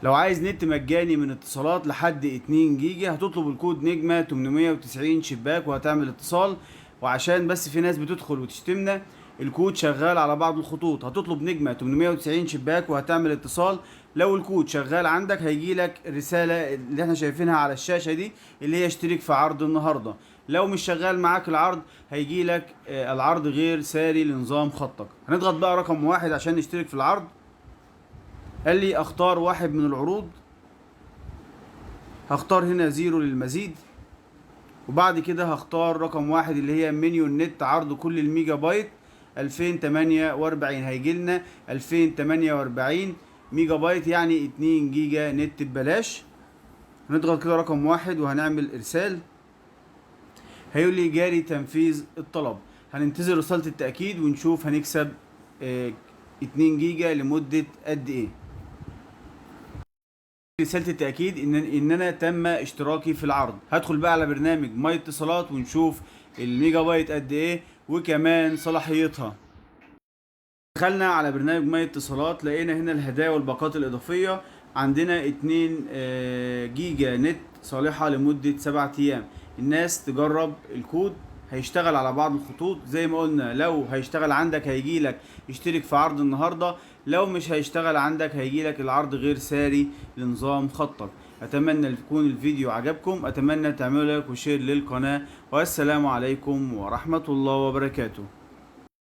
لو عايز نت مجاني من اتصالات لحد 2 جيجا هتطلب الكود نجمة 890 شباك وهتعمل اتصال. وعشان بس في ناس بتدخل وتشتمنا، الكود شغال على بعض الخطوط. هتطلب نجمة 890 شباك وهتعمل اتصال. لو الكود شغال عندك هيجيلك الرسالة اللي احنا شايفينها على الشاشة دي، اللي هي اشترك في عرض النهاردة. لو مش شغال معاك العرض هيجيلك العرض غير ساري لنظام خطك. هنضغط بقى رقم واحد عشان نشترك في العرض. قال لي اختار واحد من العروض. هختار هنا زيرو للمزيد، وبعد كده هختار رقم واحد اللي هي منيو النت عرض كل الميجا بايت 2048. هيجي لنا 2048 ميجا بايت، يعني 2 جيجا نت ببلاش. هنضغط كده رقم واحد وهنعمل ارسال. هيقول لي جاري تنفيذ الطلب. هننتظر رسالة التأكيد ونشوف هنكسب 2 جيجا لمدة قد ايه. رسالة التأكيد إن أنا تم اشتراكي في العرض. هدخل بقى على برنامج ماي اتصالات ونشوف الميجا بايت قد إيه وكمان صلاحيتها. دخلنا على برنامج ماي اتصالات، لقينا هنا الهدايا والباقات الإضافية. عندنا 2 جيجا نت صالحة لمدة 7 أيام. الناس تجرب الكود. هيشتغل على بعض الخطوط زي ما قلنا. لو هيشتغل عندك هيجيلك اشترك في عرض النهاردة. لو مش هيشتغل عندك هيجيلك العرض غير ساري لنظام خطك. اتمنى يكون الفيديو عجبكم. اتمنى تعملوا لايك وشير للقناة، والسلام عليكم ورحمة الله وبركاته.